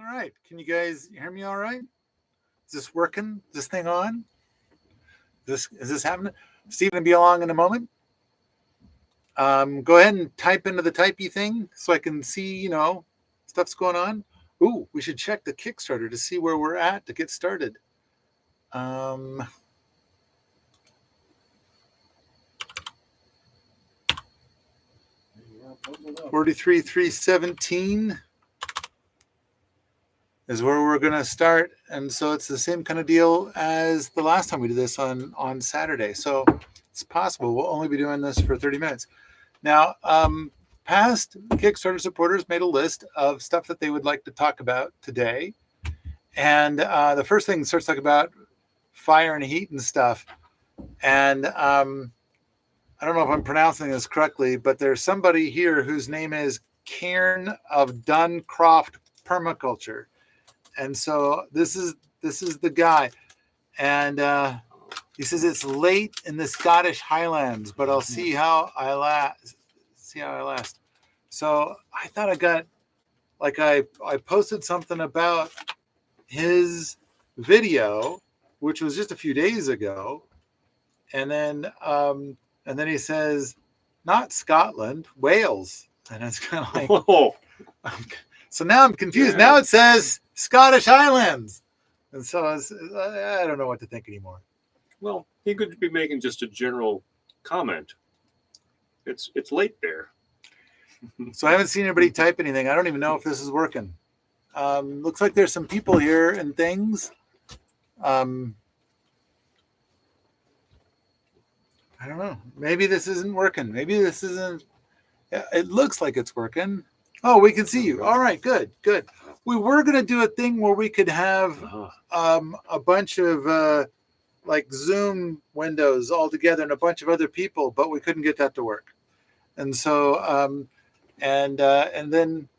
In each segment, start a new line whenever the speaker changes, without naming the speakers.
All right. Can you guys hear me all right? Is this working? Is this thing on? Is this happening? Stephen will be along in a moment. Go ahead and type into the typey thing so I can see, stuff's going on. Ooh, we should check the Kickstarter to see where we're at to get started. 43,317 is where we're going to start. And so it's the same kind of deal as the last time we did this on Saturday. So it's possible we'll only be doing this for 30 minutes. Now, past Kickstarter supporters made a list of stuff that they would like to talk about today. And the first thing starts talking about fire and heat and stuff. And I don't know if I'm pronouncing this correctly, but there's somebody here whose name is Cairn of Duncroft Permaculture. And so this is the guy. And he says it's late in the Scottish Highlands, but I'll see how I last. So I thought I got, I posted something about his video, which was just a few days ago. And then he says, not Scotland, Wales. And it's kind of like, oh. So now I'm confused. Yeah. Now it says Scottish Highlands. And so I don't know what to think anymore.
Well, he could be making just a general comment. It's late there.
So I haven't seen anybody type anything. I don't even know if this is working. Looks like there's some people here and things. I don't know. Maybe this isn't working. Maybe this isn't. It looks like it's working. Oh, we can see you. All right, good. We were going to do a thing where we could have a bunch of Zoom windows all together and a bunch of other people, but we couldn't get that to work. And so, and then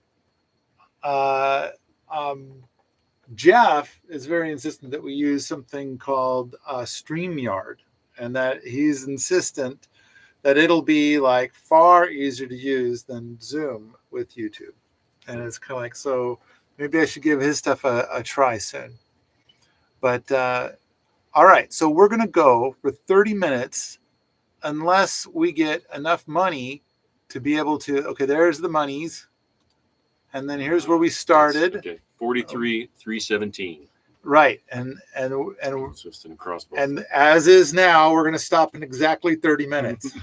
Jeff is very insistent that we use something called StreamYard, and that he's insistent that it'll be far easier to use than Zoom with YouTube. And it's kind of like, so maybe I should give his stuff a try soon. But all right, so we're going to go for 30 minutes unless we get enough money to be able to, okay, there's the monies. And then here's where we started.
Okay, 43,317.
Right, and
just in crossbow.
And as is now, we're going to stop in exactly 30 minutes.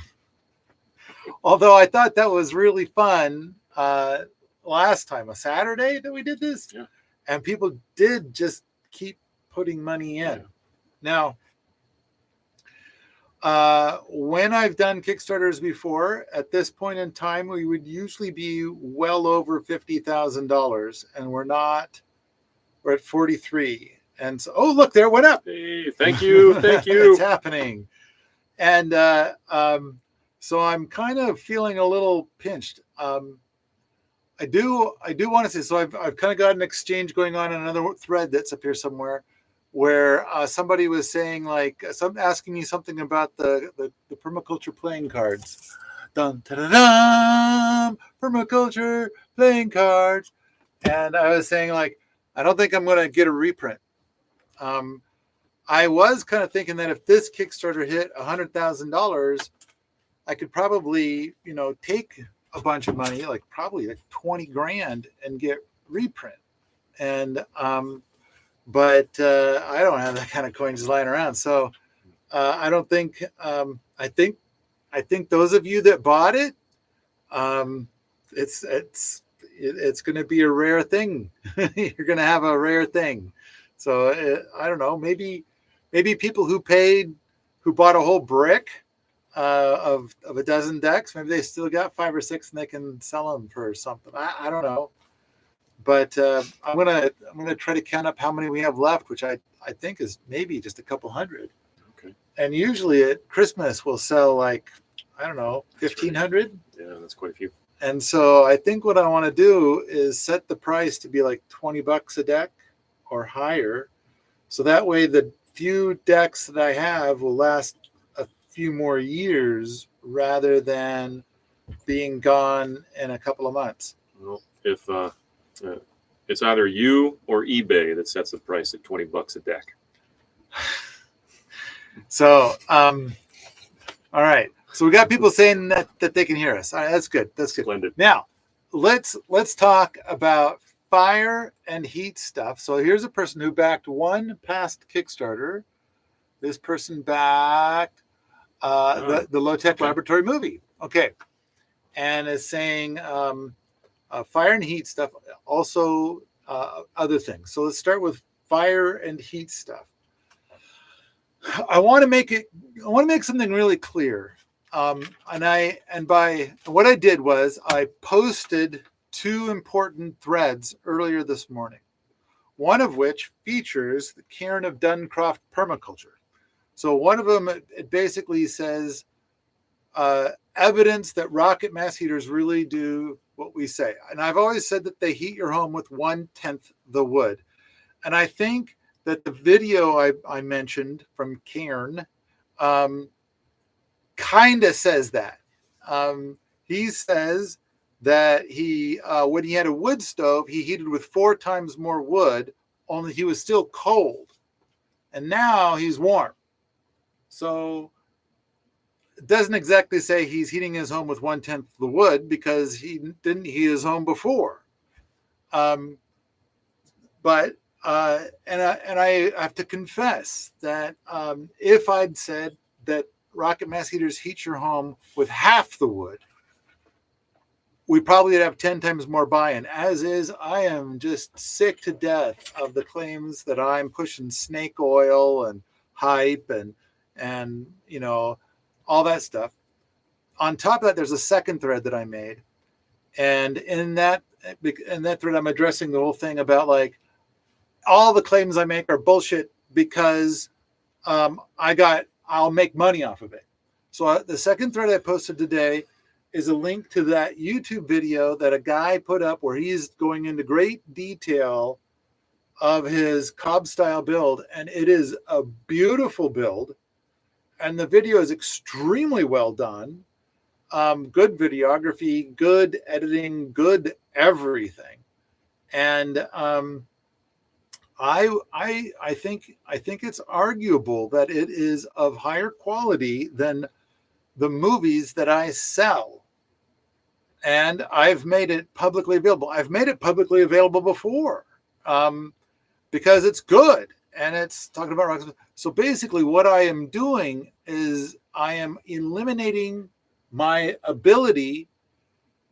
Although I thought that was really fun last time, a Saturday that we did this,
yeah.
And people did just keep putting money in. Yeah. Now, when I've done Kickstarters before, at this point in time, we would usually be well over $50,000, and we're not. We're at 43. And so, oh, look, there it went up.
Hey, thank you.
It's happening. And so I'm kind of feeling a little pinched. I do want to say, so I've kind of got an exchange going on in another thread that's up here somewhere, where somebody was saying asking me something about the permaculture playing cards. Dun, da, da, dun, permaculture playing cards. And I was saying I don't think I'm going to get a reprint. I was kind of thinking that if this Kickstarter hit $100,000, I could probably, take a bunch of money, probably 20 grand, and get reprint. And but I don't have that kind of coin just lying around. So I don't think. I think those of you that bought it, it's going to be a rare thing. You're going to have a rare thing. So I don't know. Maybe people who bought a whole brick of a dozen decks, maybe they still got 5 or 6 and they can sell them for something. I don't know. But I'm gonna try to count up how many we have left, which I think is maybe just a couple hundred.
Okay.
And usually at Christmas we'll sell 1,500.
Yeah, that's quite a few.
And so I think what I want to do is set the price to be $20 a deck or higher. So that way the few decks that I have will last a few more years rather than being gone in a couple of months.
Well, It's either you or eBay that sets the price at $20 a deck.
So, all right. So we got people saying that they can hear us. All right, that's good. That's good.
Splendid.
Now, let's talk about fire and heat stuff. So here's a person who backed one past Kickstarter. This person backed the low-tech laboratory movie. Okay. And is saying fire and heat stuff, also other things. So let's start with fire and heat stuff. I want to make something really clear. And by what I did was I posted 2 important threads earlier this morning. One of which features the Cairn of Duncroft permaculture. So one of them, it basically says evidence that rocket mass heaters really do what we say. And I've always said that they heat your home with 1/10 the wood. And I think that the video I mentioned from Cairn kind of says that. He says that he when he had a wood stove, he heated with 4 times more wood, only he was still cold. And now he's warm. So it doesn't exactly say he's heating his home with 1/10 the wood, because he didn't heat his home before. But I have to confess that if I'd said that rocket mass heaters heat your home with half the wood, we probably would have 10 times more buy-in. As is, I am just sick to death of the claims that I'm pushing snake oil and hype and all that stuff. On top of that, there's a second thread that I made, and in that thread, I'm addressing the whole thing about like all the claims I make are bullshit because I'll make money off of it. So the second thread I posted today is a link to that YouTube video that a guy put up where he's going into great detail of his Cobb style build, and it is a beautiful build, and the video is extremely well done. Good videography, good editing, good everything, and I think it's arguable that it is of higher quality than the movies that I sell. And I've made it publicly available. I've made it publicly available before because it's good and it's talking about rock. So basically what I am doing is I am eliminating my ability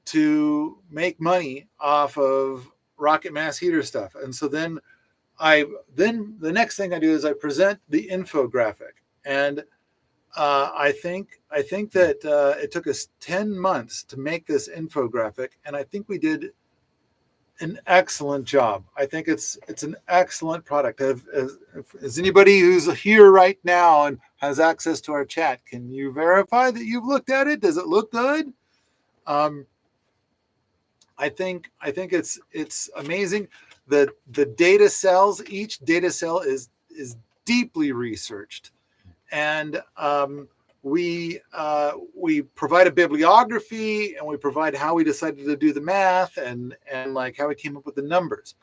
to make money off of rocket mass heater stuff. And so then the next thing I do is I present the infographic. And I think that it took us 10 months to make this infographic, and I think we did an excellent job. I think it's an excellent product. Is anybody who's here right now and has access to our chat, can you verify that you've looked at it? Does it look good? I think it's amazing. The data cells, each data cell is deeply researched. And we provide a bibliography, and we provide how we decided to do the math and like how we came up with the numbers.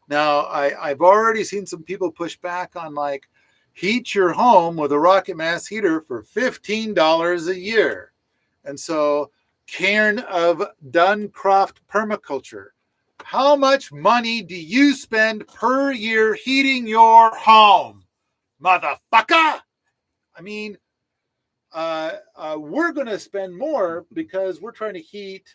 Now, I've already seen some people push back on like, heat your home with a rocket mass heater for $15 a year. And so Cairn of Duncroft permaculture. How much money do you spend per year heating your home, motherfucker? I mean, we're going to spend more because we're trying to heat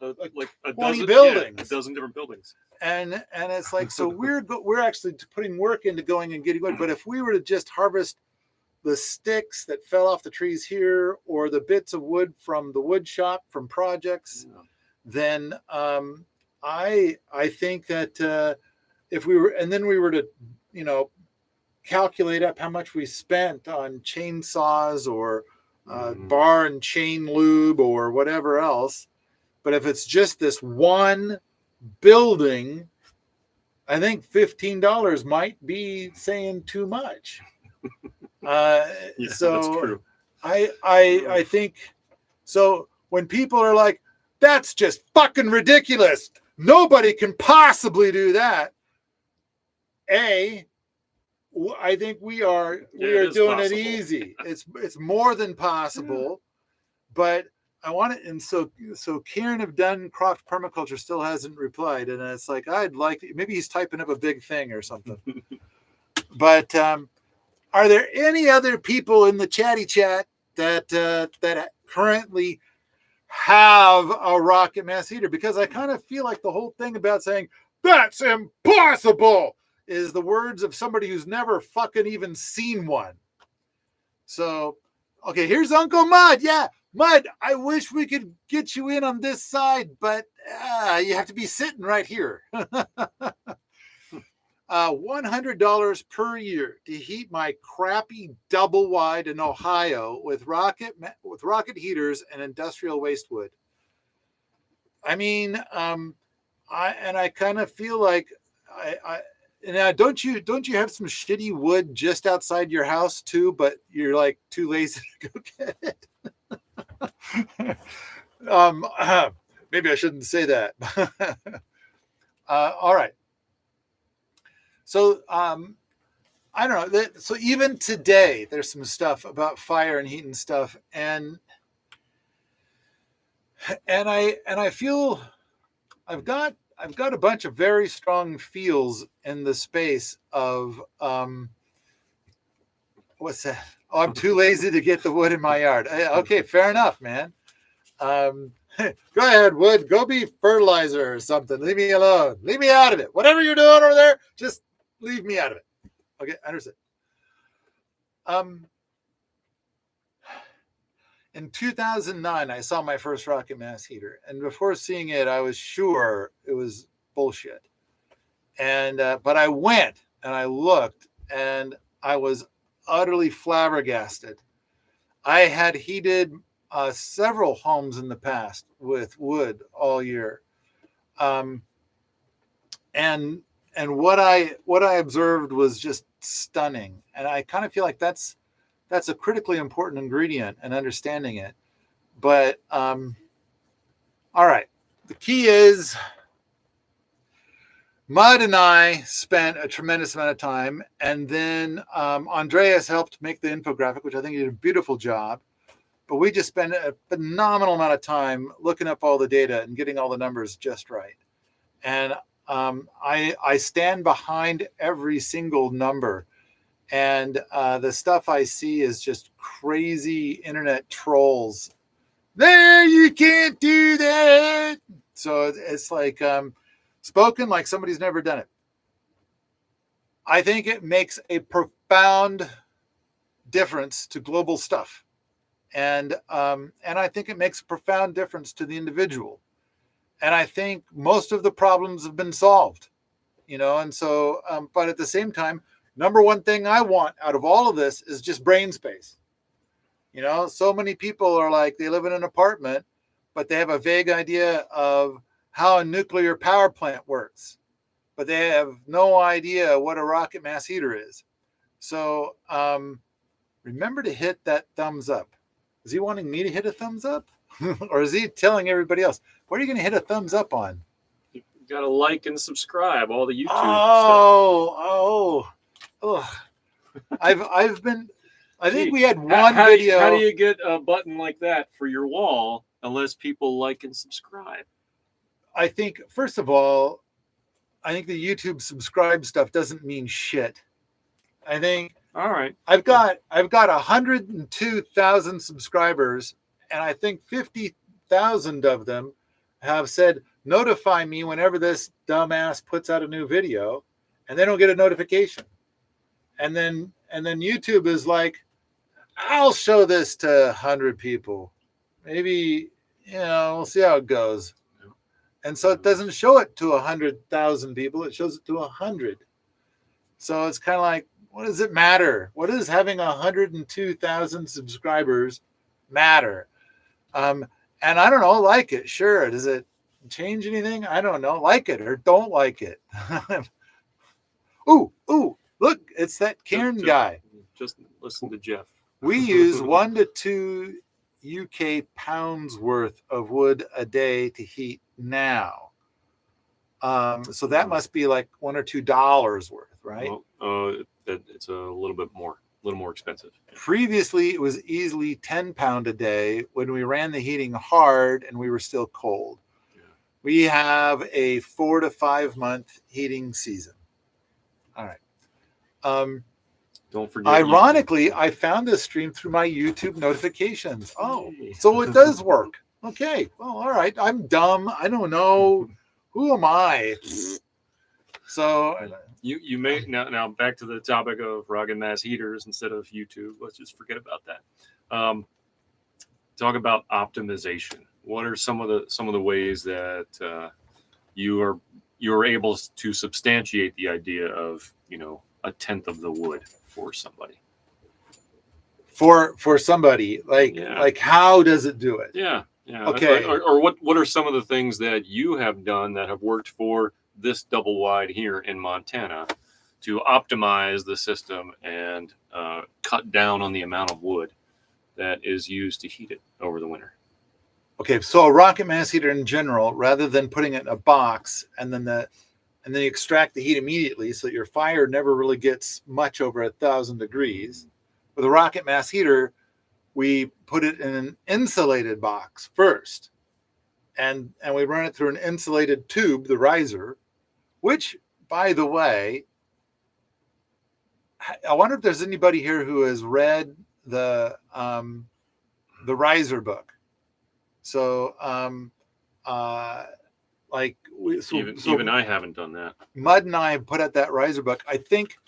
like a
20
dozen
buildings,
a dozen different buildings,
and it's like, so we're actually putting work into going and getting wood. But if we were to just harvest the sticks that fell off the trees here, or the bits of wood from the wood shop from projects, then I think that if we were to calculate up how much we spent on chainsaws or bar and chain lube or whatever else. But if it's just this one building, I think $15 might be saying too much. So
that's true.
I think so. When people are like, that's just fucking ridiculous, Nobody can possibly do that. I think we are doing
possible.
it easy. It's more than possible, but I want it. And so Kieran of Duncroft Permaculture still hasn't replied, and it's like I'd like maybe he's typing up a big thing or something. But are there any other people in the chatty chat that currently have a rocket mass heater? Because I kind of feel like the whole thing about saying that's impossible is the words of somebody who's never fucking even seen one. So, okay, here's Uncle Mud. Yeah, Mud, I wish we could get you in on this side, but you have to be sitting right here. $100 per year to heat my crappy double wide in Ohio with rocket heaters and industrial waste wood. I mean, I kind of feel like now don't you have some shitty wood just outside your house too, but you're like too lazy to go get it? Maybe I shouldn't say that. All right. So I don't know. So even today, there's some stuff about fire and heat and stuff, and I feel I've got a bunch of very strong feels in the space of what's that? Oh, I'm too lazy to get the wood in my yard. Okay, fair enough, man. Go ahead, wood. Go be fertilizer or something. Leave me alone. Leave me out of it. Whatever you're doing over there, just leave me out of it. Okay, understood. In 2009, I saw my first rocket mass heater, and before seeing it, I was sure it was bullshit. And but I went and I looked, and I was utterly flabbergasted. I had heated several homes in the past with wood all year, and what I observed was just stunning. And I kind of feel like that's a critically important ingredient in understanding it. But all right, the key is Mud and I spent a tremendous amount of time, and then Andreas helped make the infographic, which I think he did a beautiful job. But we just spent a phenomenal amount of time looking up all the data and getting all the numbers just right. And I stand behind every single number. And the stuff I see is just crazy internet trolls. There, you can't do that. So it's like spoken like somebody's never done it. I think it makes a profound difference to global stuff. And I think it makes a profound difference to the individual. And I think most of the problems have been solved, and so, but at the same time, number one thing I want out of all of this is just brain space. So many people are like, they live in an apartment, but they have a vague idea of how a nuclear power plant works, but they have no idea what a rocket mass heater is. So remember to hit that thumbs up. Is he wanting me to hit a thumbs up? Or is he telling everybody else? What are you going to hit a thumbs up on?
You got to like and subscribe, all the YouTube
stuff. I've been, I think we had one video.
How do you get a button like that for your wall unless people like and subscribe?
I think, first of all, I think the YouTube subscribe stuff doesn't mean shit. I think,
all right,
I've got 102,000 subscribers, and I think 50,000 of them have said, notify me whenever this dumbass puts out a new video, and they don't get a notification. And then YouTube is like, I'll show this to 100 people. Maybe, we'll see how it goes. And so it doesn't show it to 100,000 people. It shows it to 100. So it's kind of like, what does it matter? What does having 102,000 subscribers matter? And I don't know, like it. Sure. Does it change anything? I don't know. Like it or don't like it. Ooh, look, it's that Kieran guy.
Just listen to Jeff.
We use 1 to 2 UK pounds worth of wood a day to heat now. So that must be like $1 or $2 worth, right?
Well, it's a little more expensive.
Previously, it was easily £10 a day when we ran the heating hard and we were still cold.
Yeah.
We have a 4 to 5 month heating season. All right.
Don't forget.
Ironically, I found this stream through my YouTube notifications. Oh, so it does work. Okay. Well, all right. I'm dumb. I don't know. Who am I? So
you may now back to the topic of rugged mass heaters instead of YouTube. Let's just forget about that. Talk about optimization. What are some of the ways that you are able to substantiate the idea of a tenth of the wood for somebody?
For somebody, like how does it do it?
Yeah.
Okay.
Or what are some of the things that you have done that have worked for this double wide here in Montana to optimize the system and cut down on the amount of wood that is used to heat it over the winter?
Okay, so a rocket mass heater in general, rather than putting it in a box and then you extract the heat immediately, so that your fire never really gets much over 1,000 degrees. With a rocket mass heater, we put it in an insulated box first, and we run it through an insulated tube, the riser, which, by the way, I wonder if there's anybody here who has read the riser book. So,
even I haven't done that.
Mud and I put out that riser book. I think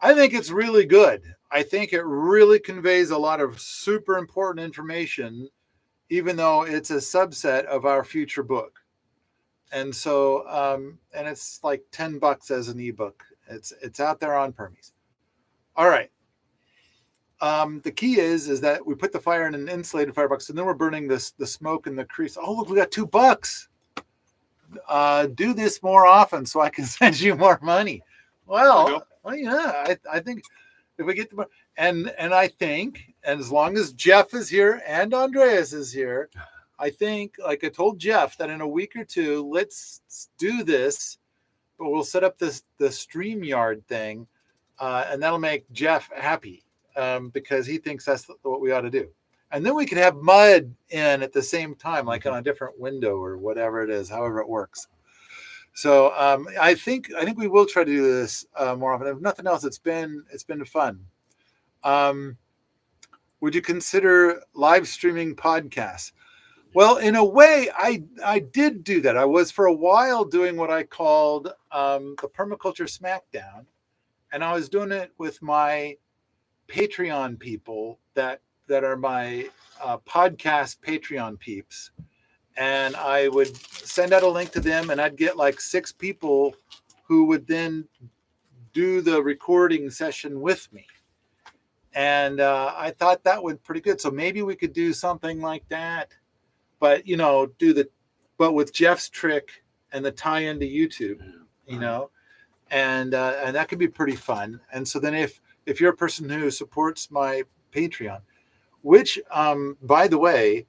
it's really good. I think it really conveys a lot of super important information, even though it's a subset of our future book. And so, and it's like $10 as an ebook. It's out there on Permies. All right. The key is that we put the fire in an insulated firebox, and then we're burning the smoke and the grease. Oh, look, we got $2. Do this more often so I can send you more money. Well, yeah, I think if we get the and I think, and as long as Jeff is here and Andreas is here, I think, like I told Jeff, that in a week or two, let's do this, but we'll set up the StreamYard thing, and that'll make Jeff happy. Because he thinks that's what we ought to do. And then we could have mud in at the same time, like on a different window or whatever it is, however it works. So I think we will try to do this more often. If nothing else, it's been fun. Would you consider live streaming podcasts? Well, in a way, I did do that. I was for a while doing what I called the Permaculture Smackdown, and I was doing it with my Patreon people that are my podcast Patreon peeps, and I would send out a link to them, and I'd get like 6 people who would then do the recording session with me, and I thought that went pretty good. So maybe we could do something like that, but but with Jeff's trick and the tie into YouTube, and that could be pretty fun. And so then if you're a person who supports my Patreon, which, by the way,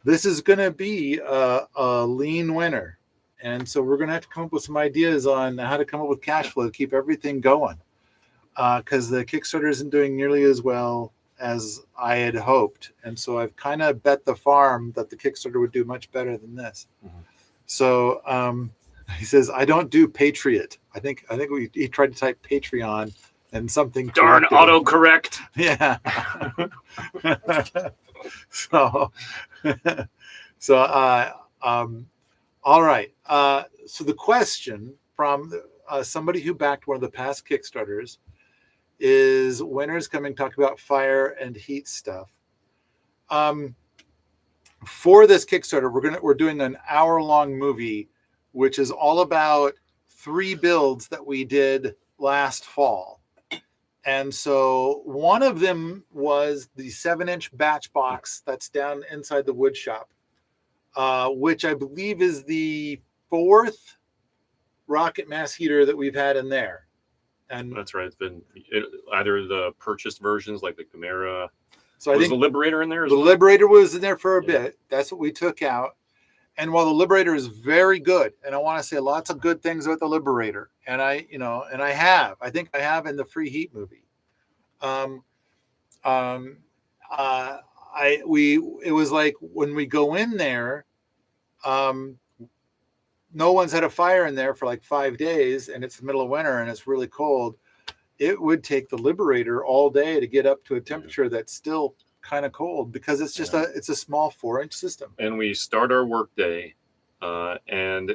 this is going to be a lean winter. And so we're going to have to come up with some ideas on how to come up with cash flow to keep everything going. Because the Kickstarter isn't doing nearly as well as I had hoped. And so I've kind of bet the farm that the Kickstarter would do much better than this. Mm-hmm. So, he says, I don't do Patriot. I think he tried to type Patreon and something.
Darn autocorrect.
Yeah. All right. So the question from somebody who backed one of the past Kickstarters is, winter's coming, talk about fire and heat stuff. For this Kickstarter, we're doing an hour-long movie, which is all about 3 builds that we did last fall. And so one of them was the 7-inch batch box that's down inside the wood shop, which I believe is the 4th rocket mass heater that we've had in there. And
that's right. It's been either the purchased versions like the Chimera.
So I think
the Liberator in there as
well?
The
Liberator was in there for a bit. That's what we took out. And while the Liberator is very good, and I want to say lots of good things about the Liberator, and I think I have in the Free Heat movie. Um, um, it was like when we go in there, um, no one's had a fire in there for like 5 days, and it's the middle of winter and it's really cold. It would take the Liberator all day to get up to a temperature that's still kind of cold, because it's just it's a small 4-inch system.
And we start our work day, and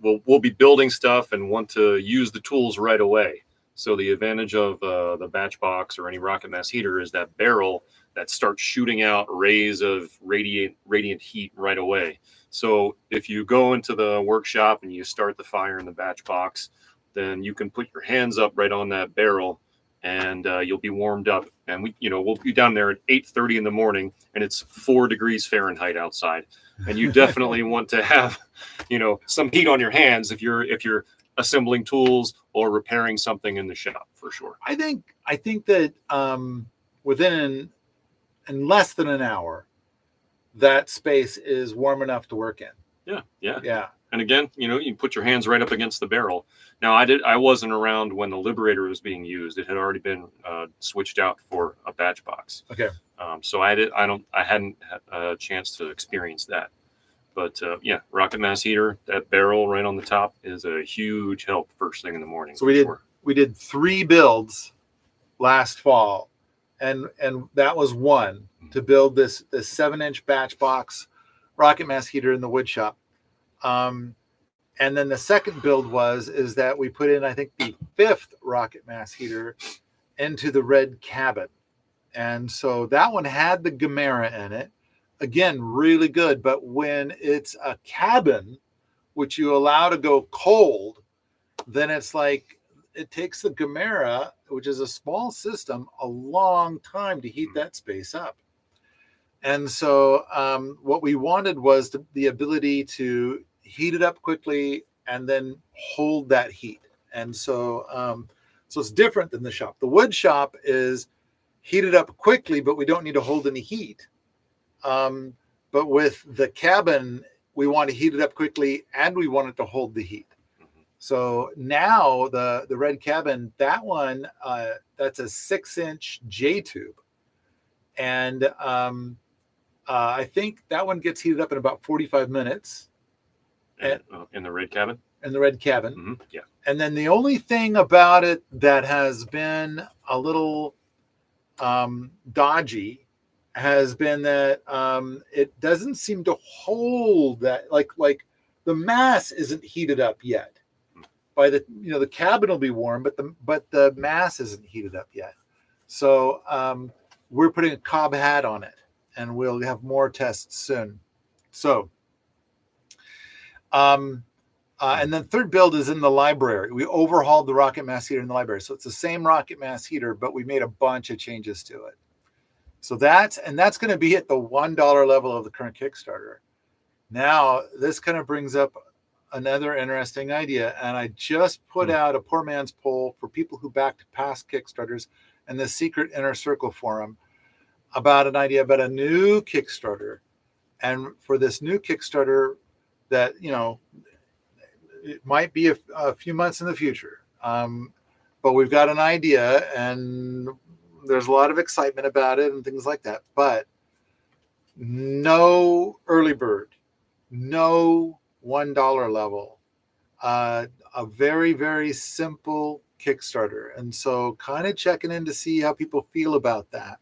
we'll be building stuff and want to use the tools right away. So the advantage of the batch box or any rocket mass heater is that barrel that starts shooting out rays of radiant heat right away. So if you go into the workshop and you start the fire in the batch box, then you can put your hands up right on that barrel, and you'll be warmed up. And we'll be down there at 8:30 in the morning, and it's 4 degrees Fahrenheit outside. And you definitely want to have, some heat on your hands if you're assembling tools or repairing something in the shop, for sure.
I think that within in less than an hour, that space is warm enough to work in.
Yeah. And again, you put your hands right up against the barrel. Now, I wasn't around when the Liberator was being used. It had already been switched out for a batch box.
Okay.
So I hadn't had a chance to experience that. But rocket mass heater, that barrel right on the top is a huge help first thing in the morning.
So we did 3 builds last fall, and that was one to build this 7-inch batch box rocket mass heater in the wood shop. And then the second build is that we put in, I think, the 5th rocket mass heater into the red cabin. And so that one had the Gamera in it. Again, really good. But when it's a cabin, which you allow to go cold, then it's like it takes the Gamera, which is a small system, a long time to heat that space up. And so what we wanted was the ability to heat it up quickly and then hold that heat. And so it's different than the shop. The wood shop is heated up quickly, but we don't need to hold any heat. But with the cabin, we want to heat it up quickly and we want it to hold the heat. So now the red cabin, that one, that's a 6-inch J tube. And I think that one gets heated up in about 45 minutes.
In the red cabin?
In the red cabin.
Mm-hmm. Yeah.
And then the only thing about it that has been a little dodgy has been that it doesn't seem to hold that, like the mass isn't heated up yet. By the cabin will be warm, but the mass isn't heated up yet. So we're putting a cob hat on it, and we'll have more tests soon. So, and then third build is in the library. We overhauled the rocket mass heater in the library. So it's the same rocket mass heater, but we made a bunch of changes to it. So that's going to be at the $1 level of the current Kickstarter. Now, this kind of brings up another interesting idea. And I just put out a poor man's poll for people who backed past Kickstarters and the secret inner circle forum about an idea about a new Kickstarter. And for this new Kickstarter that, it might be a few months in the future. But we've got an idea, and there's a lot of excitement about it and things like that. But no early bird, no $1 level, a very, very simple Kickstarter. And so kind of checking in to see how people feel about that.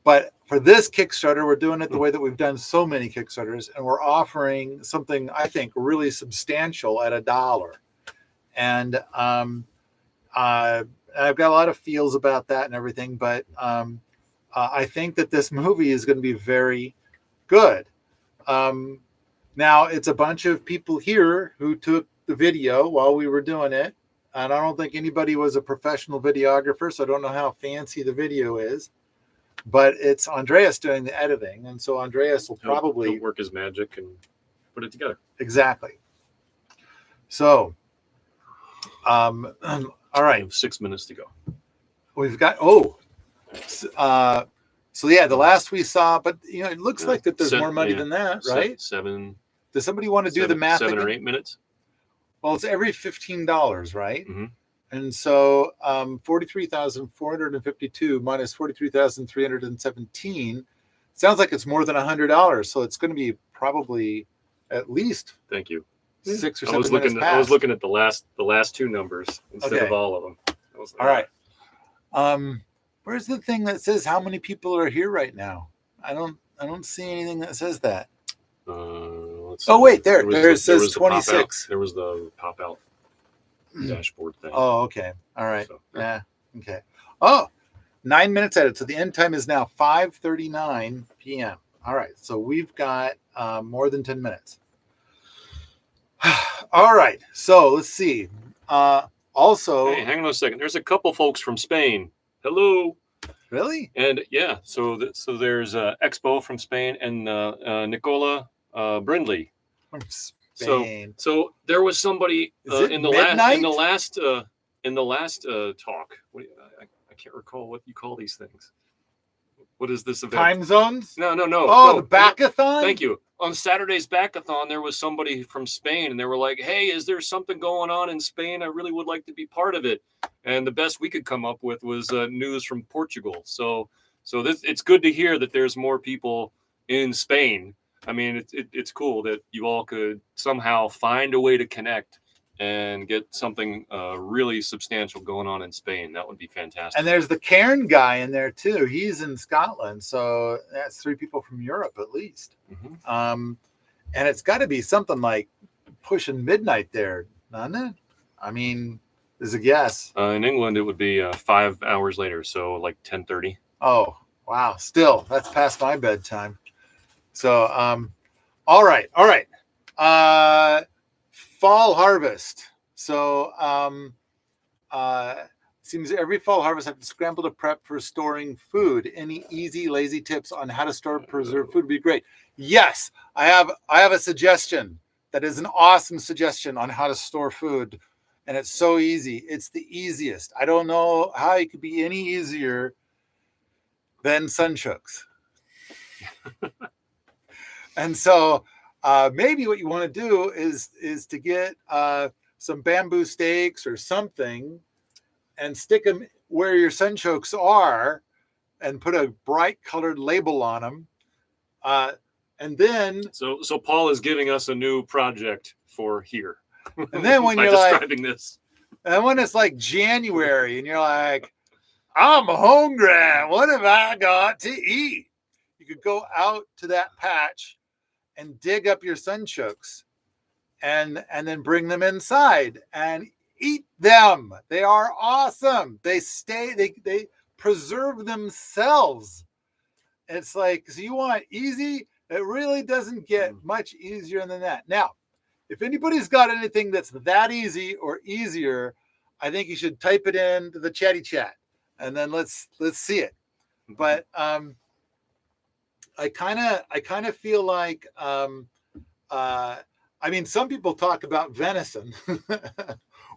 But for this Kickstarter, we're doing it the way that we've done so many Kickstarters, and we're offering something I think really substantial at $1. And I've got a lot of feels about that and everything, but I think that this movie is going to be very good. Now, it's a bunch of people here who took the video while we were doing it, and I don't think anybody was a professional videographer, so I don't know how fancy the video is. But it's Andreas doing the editing, and so Andreas will probably
he'll work his magic and put it together.
Exactly. So, all right.
We have 6 minutes to go.
We've got So yeah, the last we saw, but it looks like that there's more money
yeah.
than that, right?
Seven.
Does somebody want to do the math?
7 or
again?
8 minutes.
Well, it's every $15, right?
Mm-hmm.
And so 43,452 minus 43,317 sounds like it's more than $100. So it's going to be probably at least.
Thank you.
6 or 7 minutes past.
I was looking at the last 2 numbers instead of all of them.
All right. Where's the thing that says how many people are here right now? I don't see anything that says that.
Oh
wait, there it says 26.
There was the pop out dashboard thing.
Oh, okay. All right. So, yeah. Okay. Oh, 9 minutes at it. So the end time is now 5:39 p.m. All right. So we've got more than 10 minutes. All right. So let's see. Also,
hey, hang on a second. There's a couple folks from Spain. Hello.
Really?
And yeah, so there's Expo from Spain and Nicola Brindley.
From Spain.
So there was somebody in the last talk. I can't recall what you call these things. What is this event?
Time zones?
No.
Oh, the Backathon?
Thank you. On Saturday's Backathon, there was somebody from Spain, and they were like, hey, is there something going on in Spain? I really would like to be part of it. And the best we could come up with was news from Portugal. So it's good to hear that there's more people in Spain. I mean, it's cool that you all could somehow find a way to connect and get something really substantial going on in Spain. That would be fantastic.
And there's the Cairn guy in there too. He's in Scotland, so that's 3 people from Europe at least.
Mm-hmm.
And it's got to be something like pushing midnight there, doesn't it? I mean, there's a guess.
In England, it would be 5 hours later, so like 10:30.
Oh, wow! Still, that's past my bedtime. So, all right. Fall harvest. So seems every fall harvest I have to scramble to prep for storing food. Any easy, lazy tips on how to store preserved food would be great. Yes, I have a suggestion that is an awesome suggestion on how to store food. And it's so easy. It's the easiest. I don't know how it could be any easier than sunchokes. And so maybe what you want to do is to get some bamboo stakes or something and stick them where your sunchokes are and put a bright colored label on them. And then...
So Paul is giving us a new project for here.
And then when you're
describing this.
And when it's like January and you're like, I'm hungry. What have I got to eat? You could go out to that patch and dig up your sunchokes and then bring them inside and eat them. They are awesome. They preserve themselves. It's like, so you want easy? It really doesn't get much easier than that. Now, if anybody's got anything that's that easy or easier, I think you should type it into the chatty chat and then let's see it. But I kind of feel like I mean, some people talk about venison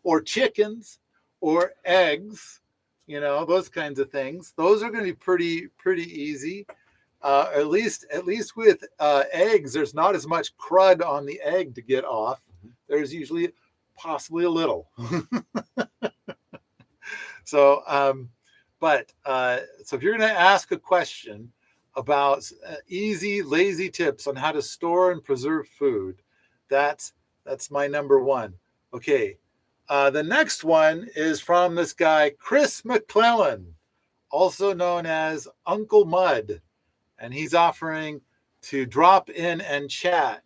or chickens or eggs, those kinds of things. Those are going to be pretty easy. At least with eggs, there's not as much crud on the egg to get off. There's usually possibly a little. So if you're going to ask a question about easy, lazy tips on how to store and preserve food, that's my number one. Okay. The next one is from this guy, Chris McClellan, also known as Uncle Mud. And he's offering to drop in and chat.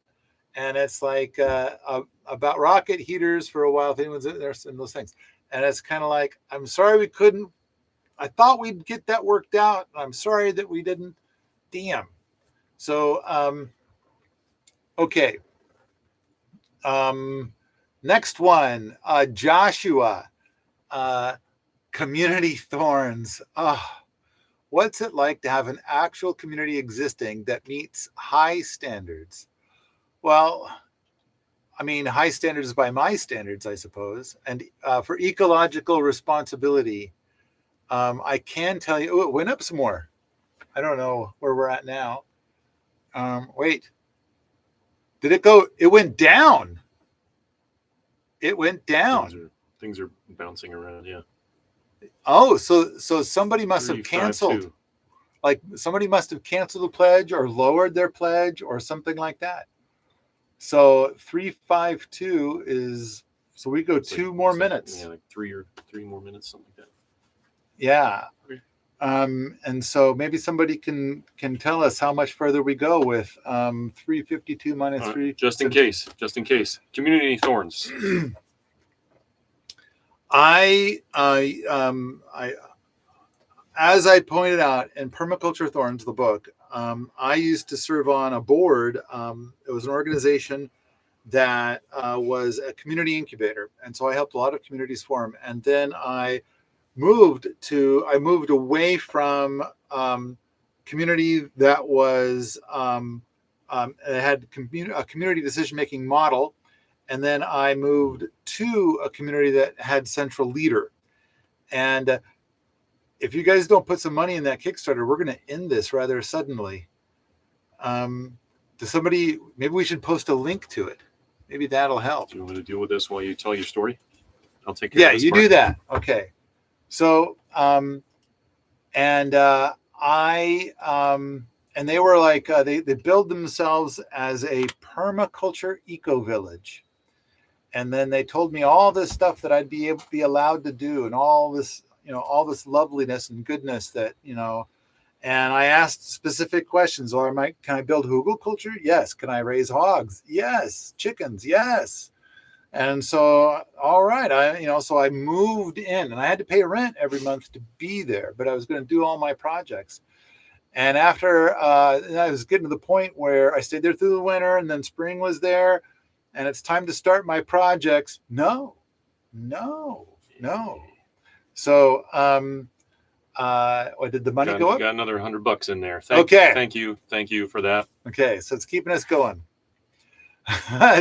And it's like about rocket heaters for a while, if anyone's interested in those things. And it's kind of like, I'm sorry we couldn't. I thought we'd get that worked out. I'm sorry that we didn't. Damn. So, okay. Next one, Joshua, community thorns. What's it like to have an actual community existing that meets high standards? Well, I mean, high standards by my standards, I suppose. And for ecological responsibility, I can tell you, it went up some more. I don't know where we're at now. Wait, did it go? It went down. It went down.
Things are bouncing around. Yeah.
Oh, so somebody must have
352.
canceled. Like somebody must have canceled the pledge or lowered their pledge or something like that. So 352 is, so we go
It's
two
like,
more
it's like,
minutes.
yeah, like three more minutes, something like that.
Yeah.
Okay.
And so maybe somebody can tell us how much further we go with 352 minus 3.
Just in case. Community thorns.
I as I pointed out in Permaculture Thorns, the book, I used to serve on a board. It was an organization that was a community incubator, and so I helped a lot of communities form. And then I moved away from community that was it had a community decision-making model, and then I moved to a community that had central leader. And if you guys don't put some money in that Kickstarter, we're going to end this rather suddenly. Does somebody, maybe we should post a link to it. Maybe that'll help.
Do you want me to deal with this while you tell your story? I'll take care of this.
Yeah, you
part.
do that. Okay. So, and they were like, they build themselves as a permaculture eco village. And then they told me all this stuff that I'd be allowed to do, and all this, all this loveliness and goodness that, and I asked specific questions. Or can I build hugelkultur? Yes. Can I raise hogs? Yes. Chickens? Yes. And so, all right, so I moved in, and I had to pay rent every month to be there, but I was going to do all my projects. And after I was getting to the point where I stayed there through the winter, and then spring was there, and it's time to start my projects. No. So, did the money go up?
Got another $100 in there. Thank you for that.
Okay, so it's keeping us going.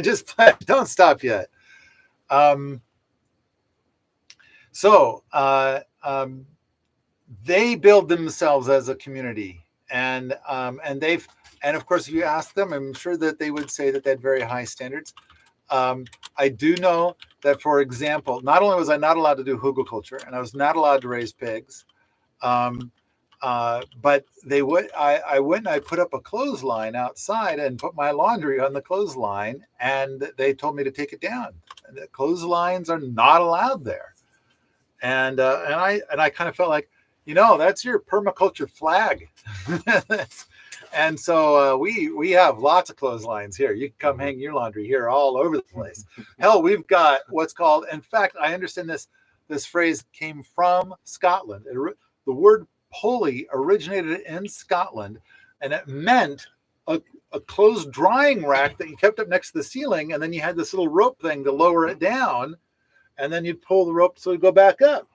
Just don't stop yet. They build themselves as a community, and of course, if you ask them, I'm sure that they would say that they had very high standards. I do know that, for example, not only was I not allowed to do hugelkultur, and I was not allowed to raise pigs, but I went and I put up a clothesline outside and put my laundry on the clothesline, and they told me to take it down. The clotheslines are not allowed there, and I kind of felt like, that's your permaculture flag. And so we have lots of clotheslines here. You can come hang your laundry here all over the place. Hell, we've got what's called, in fact, I understand this phrase came from Scotland. The word pulley originated in Scotland, and it meant a closed drying rack that you kept up next to the ceiling, and then you had this little rope thing to lower it down, and then you'd pull the rope so it'd go back up.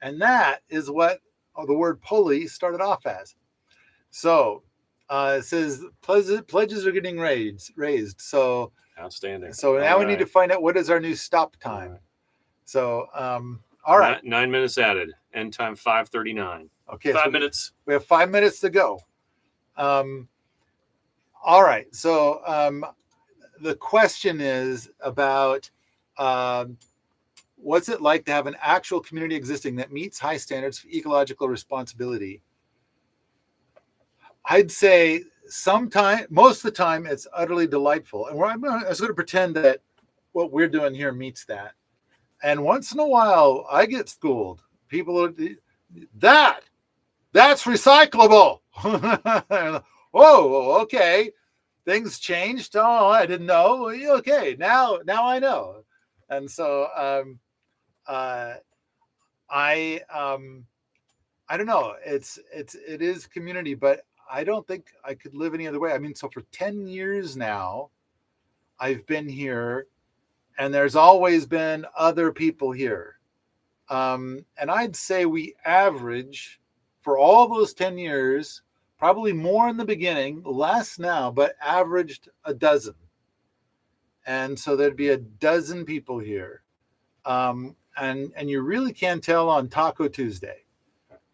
And that is what the word pulley started off as. So it says pledges are getting raised. So
outstanding.
So now we need to find out what is our new stop time. So all right.
9 minutes added. End time 5:39.
Okay.
5 minutes.
We have 5 minutes to go. All right. So the question is about what's it like to have an actual community existing that meets high standards for ecological responsibility? I'd say most of the time, it's utterly delightful. And I'm going to pretend that what we're doing here meets that. And once in a while, I get schooled. People are, that's recyclable. Oh, okay. Things changed. Oh, I didn't know. Okay, now I know. And so I don't know. It is community, but I don't think I could live any other way. I mean, so for 10 years now, I've been here, and there's always been other people here. And I'd say we average, for all those 10 years, probably more in the beginning, less now, but averaged a dozen. And so there'd be a dozen people here. And you really can tell on Taco Tuesday.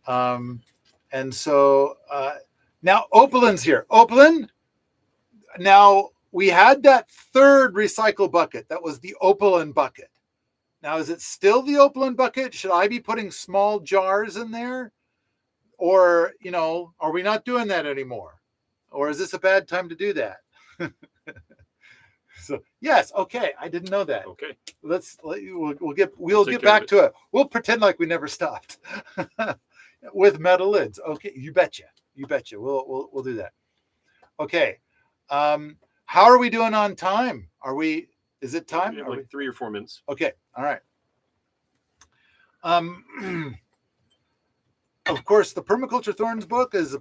And so Now, Opalin's here. Opalin, now we had that third recycle bucket. That was the Opalin bucket. Now, is it still the Opalin bucket? Should I be putting small jars in there? Or, are we not doing that anymore? Or is this a bad time to do that? So, yes, okay. I didn't know that.
Okay.
We'll get back to it. We'll pretend like we never stopped with metal lids. Okay, you betcha. We'll do that. Okay. How are we doing on time? Is it time?
We have like 3 or 4 minutes.
Okay. All right. Of course, the Permaculture Thorns book is a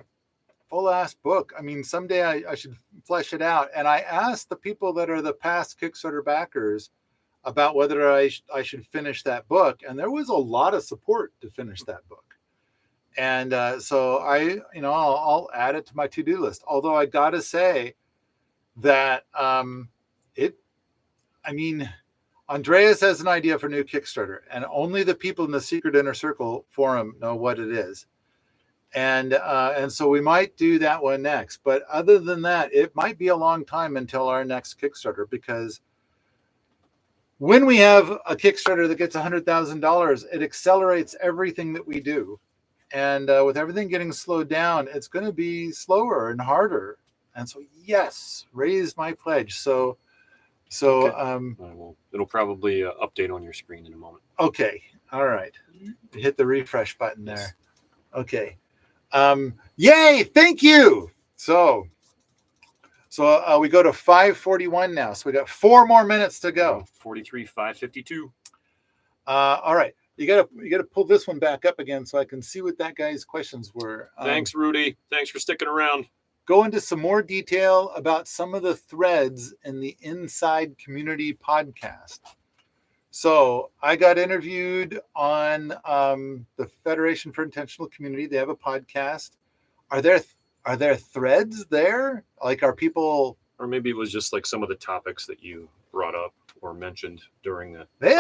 full-ass book. I mean, someday I should flesh it out. And I asked the people that are the past Kickstarter backers about whether I should finish that book. And there was a lot of support to finish that book. And so I'll add it to my to-do list. Although I got to say that Andreas has an idea for a new Kickstarter, and only the people in the Secret Inner Circle forum know what it is. And so we might do that one next. But other than that, it might be a long time until our next Kickstarter, because when we have a Kickstarter that gets $100,000, it accelerates everything that we do. And with everything getting slowed down, it's going to be slower and harder. And so, yes, raise my pledge. So
okay. It'll probably update on your screen in a moment.
Okay. All right. Hit the refresh button there. Okay. Yay! Thank you. So we go to 5:41 now. So we got 4 more minutes to go.
43,552.
All right. You gotta pull this one back up again so I can see what that guy's questions were.
Thanks, Rudy. Thanks for sticking around.
Go into some more detail about some of the threads in the Inside Community podcast. So I got interviewed on the Federation for Intentional Community. They have a podcast. Are there threads there? Like, are people?
Or maybe it was just like some of the topics that you brought up or mentioned during the.
They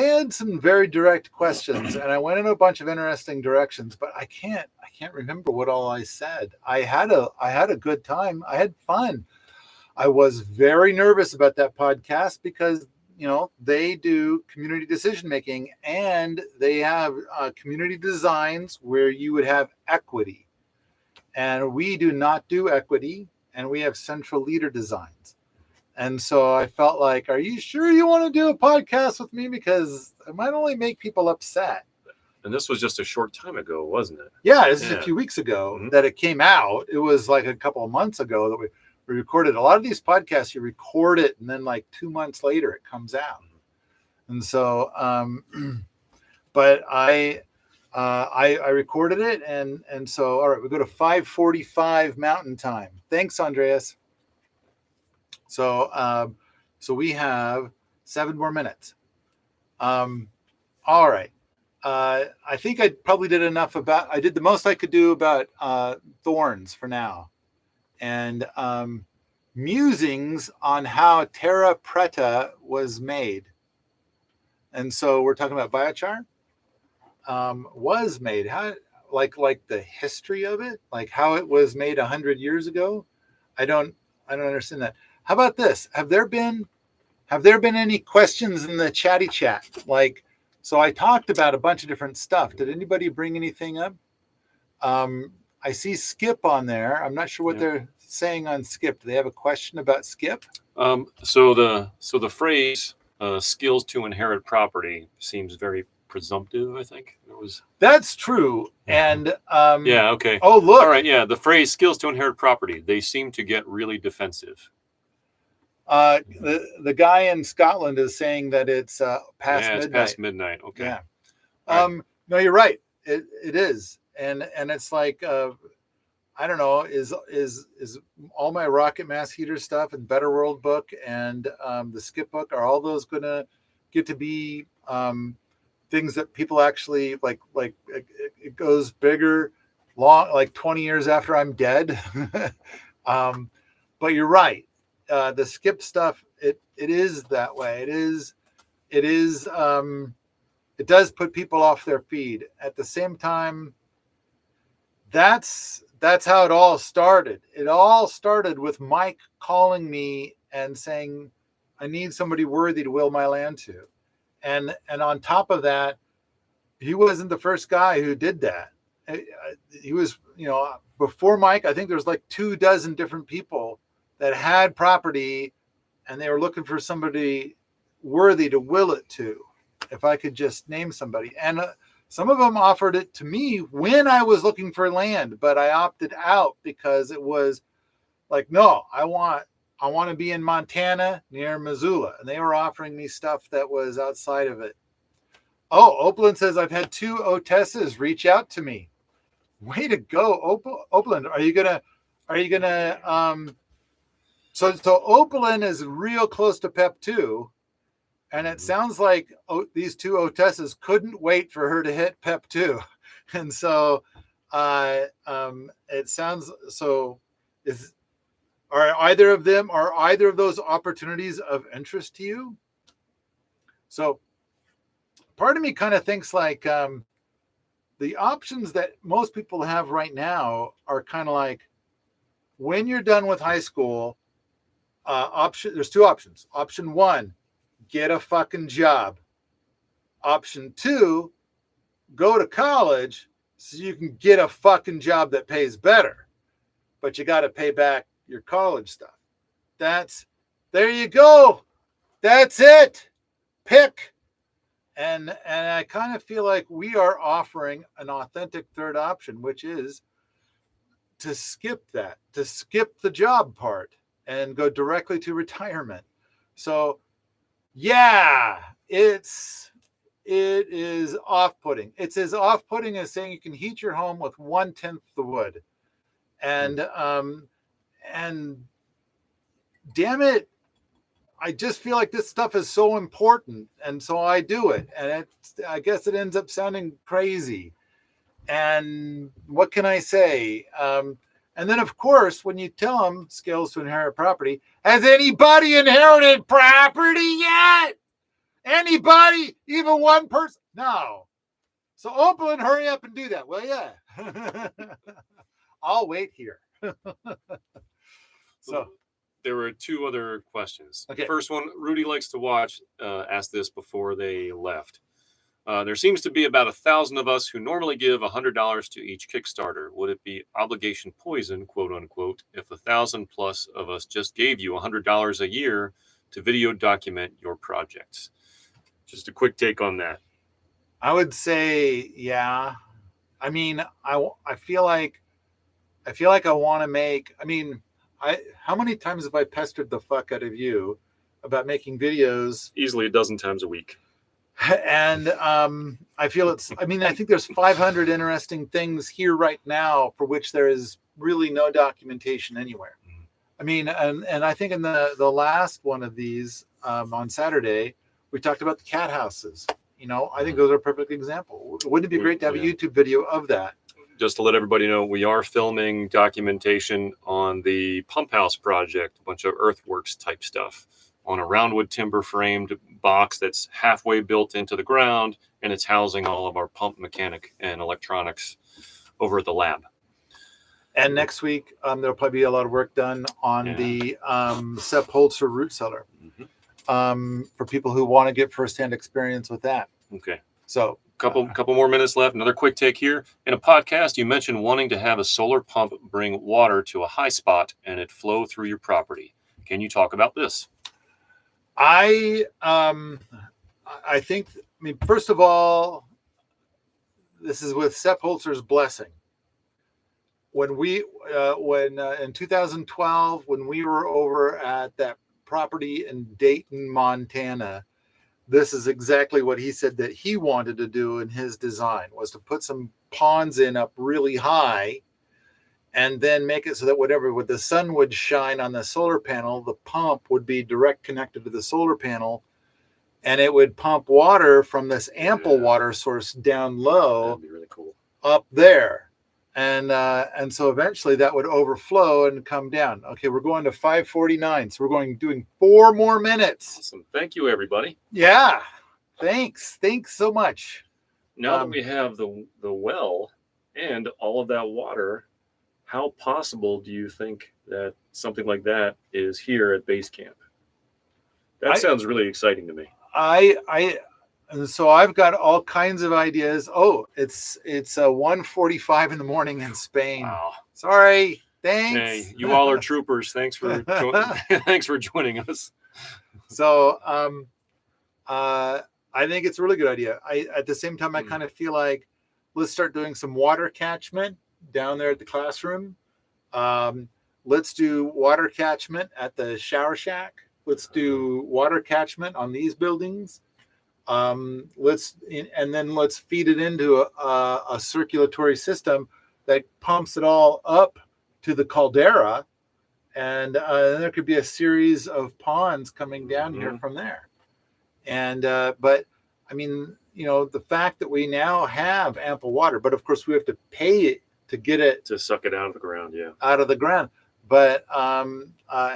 had some very direct questions, and I went in a bunch of interesting directions. But I can't remember what all I said. I had a good time. I had fun. I was very nervous about that podcast because they do community decision making, and they have community designs where you would have equity, and we do not do equity, and we have central leader designs. And so I felt like, are you sure you want to do a podcast with me? Because it might only make people upset.
And this was just a short time ago, wasn't it?
Yeah, this is a few weeks ago that it came out. It was like a couple of months ago that we recorded. A lot of these podcasts, you record it, and then like 2 months later, it comes out. And so, but I recorded it, and so, all right, we go to 5:45 Mountain Time. Thanks, Andreas. So we have 7 more minutes. All right. I think I probably did enough I did the most I could do about thorns for now. And musings on how terra preta was made. And so we're talking about biochar. Was made. How, like the history of it, like how it was made 100 years ago. I don't understand that. How about this? Have there been any questions in the chatty chat? Like, so I talked about a bunch of different stuff. Did anybody bring anything up? I see Skip on there. I'm not sure what they're saying on Skip. Do they have a question about Skip?
So the phrase skills to inherit property seems very presumptive, I think.
That's true. And
yeah, okay.
Oh, look.
All right, yeah, the phrase skills to inherit property, they seem to get really defensive.
The guy in Scotland is saying that it's past midnight.
It's past midnight. Okay.
Yeah.
Right.
No, you're right. It is. And it's like I don't know, is all my Rocket Mass Heater stuff and Better World book and the Skip book, are all those gonna get to be things that people actually like it goes bigger, long, like 20 years after I'm dead? But you're right. The Skip stuff, it is that way. It does put people off their feed. At the same time, that's how it all started. It all started with Mike calling me and saying, I need somebody worthy to will my land to. And on top of that, he wasn't the first guy who did that. He was, before Mike, I think there's like 24 different people that had property and they were looking for somebody worthy to will it to, if I could just name somebody. And some of them offered it to me when I was looking for land, but I opted out because it was like, no, I want to be in Montana near Missoula. And they were offering me stuff that was outside of it. Oh, Opeland says, I've had 2 Otesses reach out to me. Way to go, Opeland. Are you gonna so Opeland is real close to PEP 2, and it sounds like these 2 Otesses couldn't wait for her to hit PEP 2. And so it sounds so are either of those opportunities of interest to you? So part of me kind of thinks like the options that most people have right now are kind of like, when you're done with high school, there's 2 options. Option 1, get a fucking job. Option 2, go to college so you can get a fucking job that pays better, but you got to pay back your college stuff. There you go. That's it. Pick. And I kind of feel like we are offering an authentic third option, which is to skip the job part and go directly to retirement. So yeah, it is off-putting. It's as off-putting as saying you can heat your home with 1/10 the wood. And damn it, I just feel like this stuff is so important, and so I do it. And I guess it ends up sounding crazy. And what can I say? And then, of course, when you tell them skills to inherit property, has anybody inherited property yet? Anybody? Even one person? No. So Open, hurry up and do that, will ya? I'll wait here. So
there were 2 other questions.
Okay.
First one, Rudy likes to watch, asked this before they left. There seems to be about 1,000 of us who normally give $100 to each Kickstarter. Would it be obligation poison, quote unquote, if 1,000 plus of us just gave you $100 a year to video document your projects? Just a quick take on that.
I would say, yeah. I mean, I feel like I want to make. I mean, how many times have I pestered the fuck out of you about making videos?
Easily a dozen times a week.
And I feel I think there's 500 interesting things here right now for which there is really no documentation anywhere. I mean, and I think in the last one of these on Saturday, we talked about the cat houses. I think those are a perfect example. Wouldn't it be great to have a YouTube video of that?
Just to let everybody know, we are filming documentation on the pump house project, a bunch of earthworks type stuff on a roundwood timber framed box that's halfway built into the ground, and it's housing all of our pump mechanic and electronics over at the lab.
And next week, there'll probably be a lot of work done on the Sepp Holzer root cellar for people who want to get firsthand experience with that.
Okay.
So
couple more minutes left. Another quick take here. In a podcast, you mentioned wanting to have a solar pump bring water to a high spot and it flow through your property. Can you talk about this?
I think, first of all, this is with Sepp Holzer's blessing. When in 2012, when we were over at that property in Dayton, Montana, this is exactly what he said that he wanted to do in his design, was to put some ponds in up really high and then make it so that whatever the sun would shine on the solar panel, the pump would be direct connected to the solar panel, and it would pump water from this ample water source down low.
That'd be really cool.
Up there. And so eventually that would overflow and come down. Okay, we're going to 5:49. So we're doing 4 more minutes.
Awesome. Thank you, everybody.
Yeah. Thanks so much.
Now that we have the well And all of that water, how possible do you think that something like that is here at base camp? That sounds really exciting to me.
And so I've got all kinds of ideas. Oh, it's 1:45 in the morning in Spain.
Wow.
Sorry. Thanks.
Hey, you all are troopers. Thanks for thanks for joining us.
So I think it's a really good idea. At the same time, I kind of feel like let's start doing some water catchment down there at the classroom. Let's do water catchment at the shower shack. Let's do water catchment on these buildings. And then let's feed it into a circulatory system that pumps it all up to the caldera, and then there could be a series of ponds coming down here from there. And but I mean, the fact that we now have ample water, but of course we have to pay it to get it
to suck it out of the ground,
out of the ground. But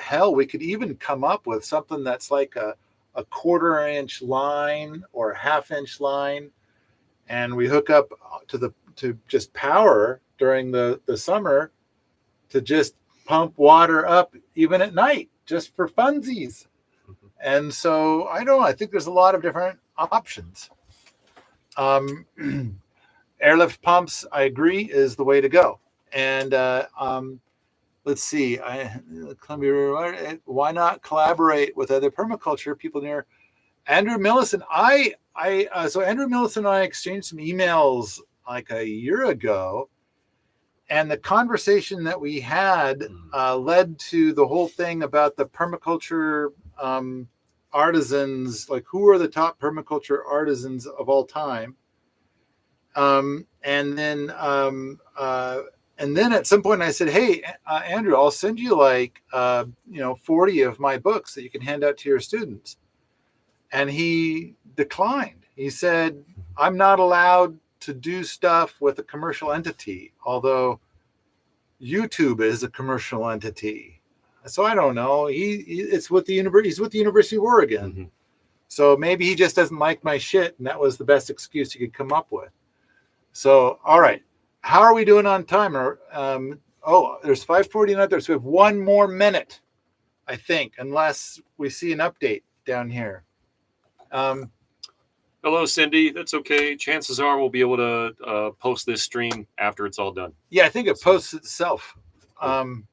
hell, we could even come up with something that's like a 1/4-inch line or a 1/2-inch line, and we hook up to just power during the summer to just pump water up even at night, just for funsies. And so I think there's a lot of different options. Airlift pumps, I agree, is the way to go. And let's see, why not collaborate with other permaculture people near Andrew Millison? So Andrew Millison and I exchanged some emails like a year ago, and the conversation that we had led to the whole thing about the permaculture artisans, like who are the top permaculture artisans of all time. And then at some point I said, hey, Andrew, I'll send you 40 of my books that you can hand out to your students. And he declined. He said, I'm not allowed to do stuff with a commercial entity, although YouTube is a commercial entity. So I don't know. He's with the University of Oregon. Mm-hmm. So maybe he just doesn't like my shit, and that was the best excuse he could come up with. So, all right. How are we doing on time? There's 5:49 out there, so we have 1 more minute, I think, unless we see an update down here.
Hello, Cindy. That's okay. Chances are we'll be able to post this stream after it's all done.
Yeah, I think it posts itself. Cool.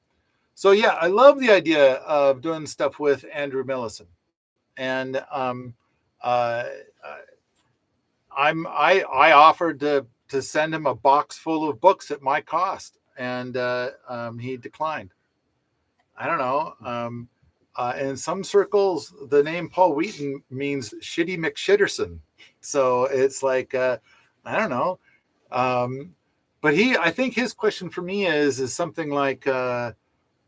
So yeah, I love the idea of doing stuff with Andrew Millison, and I offered to send him a box full of books at my cost, and he declined. I don't know. In some circles, the name Paul Wheaton means Shitty McShitterson. So it's like, I don't know. But I think his question for me is something like,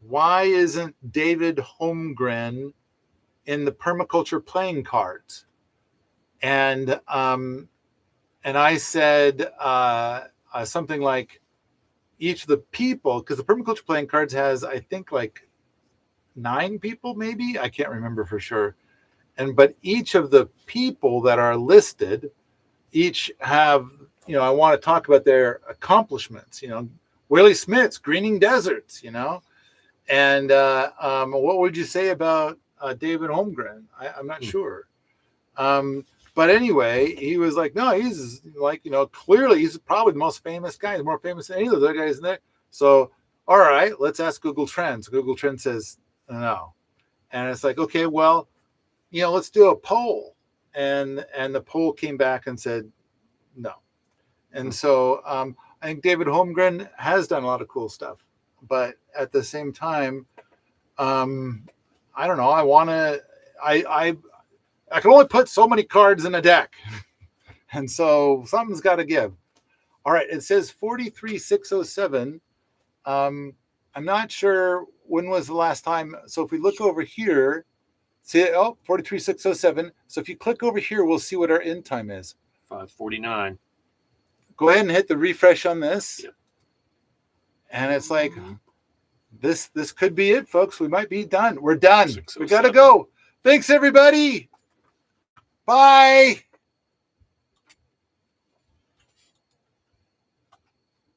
why isn't David Holmgren in the permaculture playing cards? And I said something like, each of the people, because the permaculture playing cards has, I think, like 9 people, maybe, I can't remember for sure. But each of the people that are listed, each have, I want to talk about their accomplishments, Willie Smith's Greening Deserts, and what would you say about David Holmgren? I'm not sure. But anyway, he was like, no, he's like, clearly he's probably the most famous guy. He's more famous than any of those other guys in there. So, all right, let's ask Google Trends. Google Trends says no. And it's like, okay, well, let's do a poll. And the poll came back and said no. And so I think David Holmgren has done a lot of cool stuff. But at the same time, I don't know. I can only put so many cards in a deck. And so something's got to give. All right. It says 43607. I'm not sure when was the last time. So if we look over here, see, 43607. So if you click over here, we'll see what our end time is.
5:49.
Go ahead and hit the refresh on this. Yep. And it's like, this could be it, folks. We might be done. We're done. We got to go. Thanks, everybody. Bye.